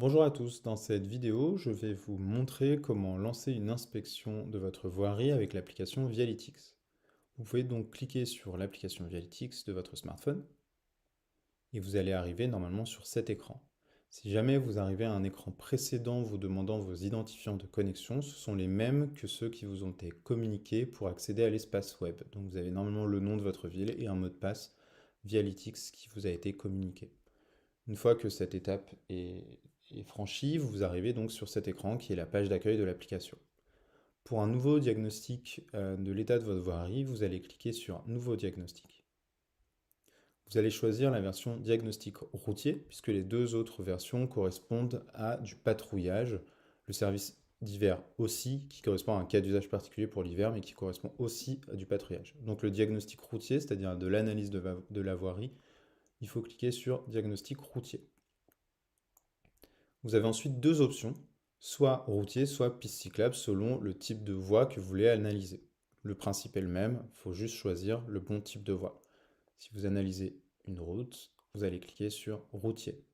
Bonjour à tous, dans cette vidéo, je vais vous montrer comment lancer une inspection de votre voirie avec l'application Vialytix. Vous pouvez donc cliquer sur l'application Vialytix de votre smartphone et vous allez arriver normalement sur cet écran. Si jamais vous arrivez à un écran précédent vous demandant vos identifiants de connexion, ce sont les mêmes que ceux qui vous ont été communiqués pour accéder à l'espace web. Donc vous avez normalement le nom de votre ville et un mot de passe Vialytix qui vous a été communiqué. Une fois que cette étape est franchie, vous arrivez donc sur cet écran qui est la page d'accueil de l'application. Pour un nouveau diagnostic de l'état de votre voirie, vous allez cliquer sur Nouveau diagnostic. Vous allez choisir la version diagnostic routier, puisque les deux autres versions correspondent à du patrouillage. Le service d'hiver aussi, qui correspond à un cas d'usage particulier pour l'hiver, mais qui correspond aussi à du patrouillage. Donc le diagnostic routier, c'est-à-dire de l'analyse de la voirie, il faut cliquer sur diagnostic routier. Vous avez ensuite deux options, soit routier, soit piste cyclable, selon le type de voie que vous voulez analyser. Le principe est le même, il faut juste choisir le bon type de voie. Si vous analysez une route, vous allez cliquer sur routier.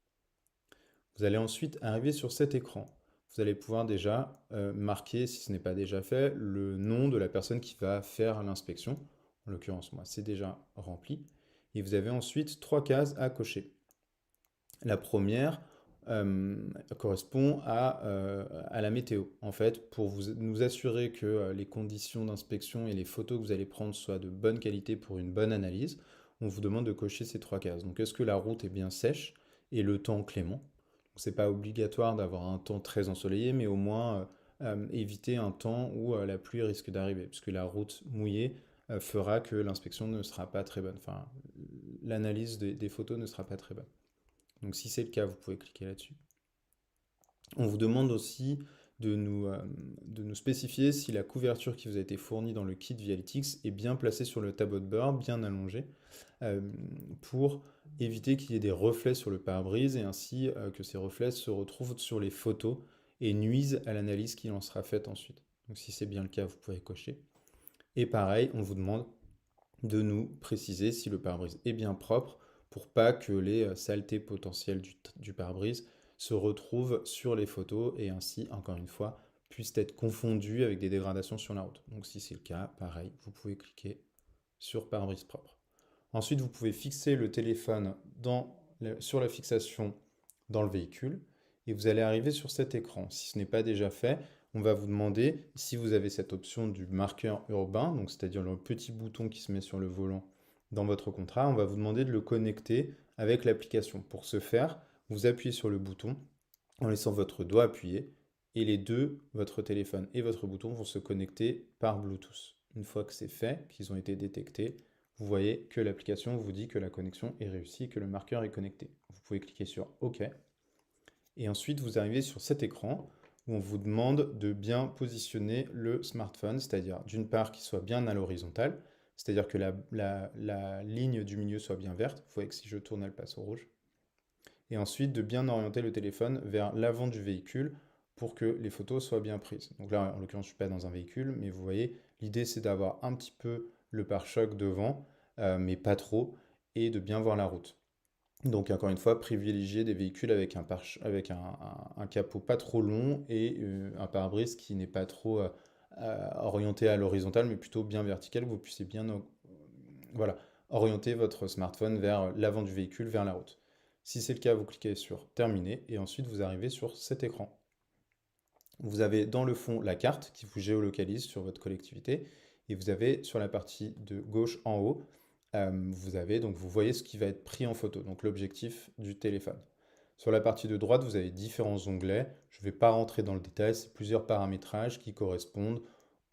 Vous allez ensuite arriver sur cet écran. Vous allez pouvoir déjà marquer, si ce n'est pas déjà fait, le nom de la personne qui va faire l'inspection. En l'occurrence, moi, c'est déjà rempli. Et vous avez ensuite trois cases à cocher. La première correspond à la météo. En fait, pour nous assurer que les conditions d'inspection et les photos que vous allez prendre soient de bonne qualité pour une bonne analyse, on vous demande de cocher ces trois cases. Donc, est-ce que la route est bien sèche et le temps clément? C'est pas obligatoire d'avoir un temps très ensoleillé, mais au moins éviter un temps où la pluie risque d'arriver, puisque la route mouillée fera que l'inspection ne sera pas très bonne. Enfin, l'analyse des photos ne sera pas très bonne. Donc si c'est le cas, vous pouvez cliquer là-dessus. On vous demande aussi de nous spécifier si la couverture qui vous a été fournie dans le kit Vialytix est bien placée sur le tableau de bord, bien allongée, euh, pour éviter qu'il y ait des reflets sur le pare-brise et ainsi que ces reflets se retrouvent sur les photos et nuisent à l'analyse qui en sera faite ensuite. Donc si c'est bien le cas, vous pouvez cocher. Et pareil, on vous demande de nous préciser si le pare-brise est bien propre pour pas que les saletés potentielles du pare-brise se retrouvent sur les photos et ainsi, encore une fois, puissent être confondues avec des dégradations sur la route. Donc si c'est le cas, pareil, vous pouvez cliquer sur pare-brise propre. Ensuite, vous pouvez fixer le téléphone sur la fixation dans le véhicule et vous allez arriver sur cet écran. Si ce n'est pas déjà fait, on va vous demander si vous avez cette option du marqueur urbain, donc c'est-à-dire le petit bouton qui se met sur le volant dans votre contrat, on va vous demander de le connecter avec l'application. Pour ce faire, vous appuyez sur le bouton en laissant votre doigt appuyé et les deux, votre téléphone et votre bouton, vont se connecter par Bluetooth. Une fois que c'est fait, qu'ils ont été détectés, vous voyez que l'application vous dit que la connexion est réussie, que le marqueur est connecté. Vous pouvez cliquer sur OK. Et ensuite, vous arrivez sur cet écran où on vous demande de bien positionner le smartphone, c'est-à-dire d'une part qu'il soit bien à l'horizontale, c'est-à-dire que la ligne du milieu soit bien verte. Vous voyez que si je tourne, elle passe au rouge. Et ensuite, de bien orienter le téléphone vers l'avant du véhicule pour que les photos soient bien prises. Donc là, en l'occurrence, je ne suis pas dans un véhicule, mais vous voyez, l'idée c'est d'avoir un petit peu le pare-choc devant, mais pas trop, et de bien voir la route. Donc encore une fois, privilégier des véhicules avec un capot pas trop long et un pare-brise qui n'est pas trop orienté à l'horizontale, mais plutôt bien vertical, que vous puissiez bien voilà, orienter votre smartphone vers l'avant du véhicule, vers la route. Si c'est le cas, vous cliquez sur Terminer et ensuite vous arrivez sur cet écran. Vous avez dans le fond la carte qui vous géolocalise sur votre collectivité et vous avez sur la partie de gauche en haut, vous voyez ce qui va être pris en photo, donc l'objectif du téléphone. Sur la partie de droite, vous avez différents onglets. Je ne vais pas rentrer dans le détail, c'est plusieurs paramétrages qui correspondent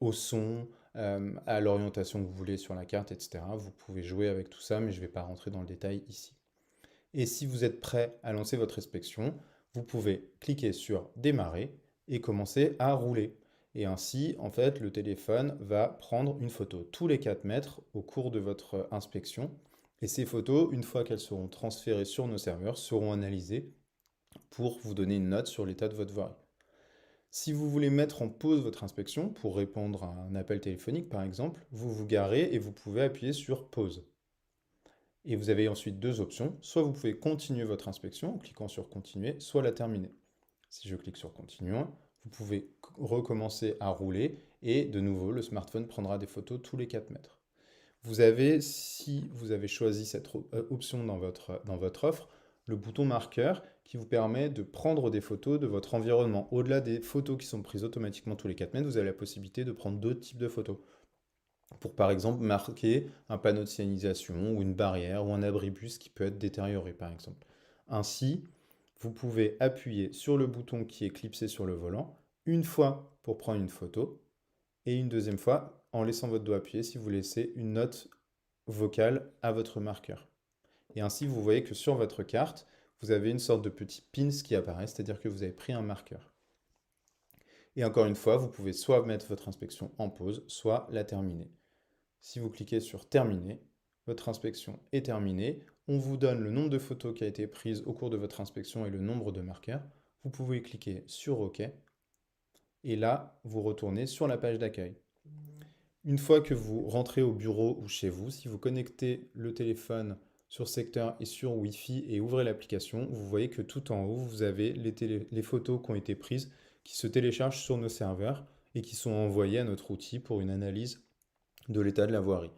au son, à l'orientation que vous voulez sur la carte, etc. Vous pouvez jouer avec tout ça, mais je ne vais pas rentrer dans le détail ici. Et si vous êtes prêt à lancer votre inspection, vous pouvez cliquer sur Démarrer et commencer à rouler. Et ainsi, en fait, le téléphone va prendre une photo tous les 4 mètres au cours de votre inspection. Et ces photos, une fois qu'elles seront transférées sur nos serveurs, seront analysées pour vous donner une note sur l'état de votre voirie. Si vous voulez mettre en pause votre inspection pour répondre à un appel téléphonique par exemple, vous vous garez et vous pouvez appuyer sur pause. Et vous avez ensuite deux options, soit vous pouvez continuer votre inspection en cliquant sur continuer, soit la terminer. Si je clique sur Continuons, vous pouvez recommencer à rouler et de nouveau, le smartphone prendra des photos tous les 4 mètres. Vous avez, si vous avez choisi cette option dans votre offre, le bouton marqueur qui vous permet de prendre des photos de votre environnement. Au-delà des photos qui sont prises automatiquement tous les 4 mètres, vous avez la possibilité de prendre d'autres types de photos. Pour par exemple marquer un panneau de signalisation ou une barrière ou un abribus qui peut être détérioré par exemple. Ainsi, vous pouvez appuyer sur le bouton qui est clipsé sur le volant une fois pour prendre une photo et une deuxième fois en laissant votre doigt appuyé si vous laissez une note vocale à votre marqueur. Et ainsi, vous voyez que sur votre carte, vous avez une sorte de petit pins qui apparaît, c'est-à-dire que vous avez pris un marqueur. Et encore une fois, vous pouvez soit mettre votre inspection en pause, soit la terminer. Si vous cliquez sur Terminer, votre inspection est terminée. On vous donne le nombre de photos qui a été prise au cours de votre inspection et le nombre de marqueurs. Vous pouvez cliquer sur OK. Et là, vous retournez sur la page d'accueil. Une fois que vous rentrez au bureau ou chez vous, si vous connectez le téléphone sur secteur et sur Wi-Fi et ouvrez l'application, vous voyez que tout en haut, vous avez les photos qui ont été prises, qui se téléchargent sur nos serveurs et qui sont envoyées à notre outil pour une analyse de l'état de la voirie.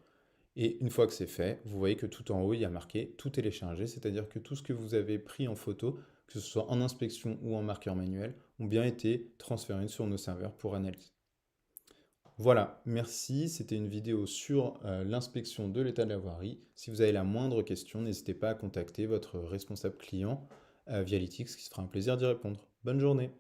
Et une fois que c'est fait, vous voyez que tout en haut, il y a marqué tout téléchargé, c'est-à-dire que tout ce que vous avez pris en photo, que ce soit en inspection ou en marqueur manuel, ont bien été transférés sur nos serveurs pour analyse. Voilà, merci. C'était une vidéo sur l'inspection de l'état de la voirie. Si vous avez la moindre question, n'hésitez pas à contacter votre responsable client via Lytx, qui se fera un plaisir d'y répondre. Bonne journée.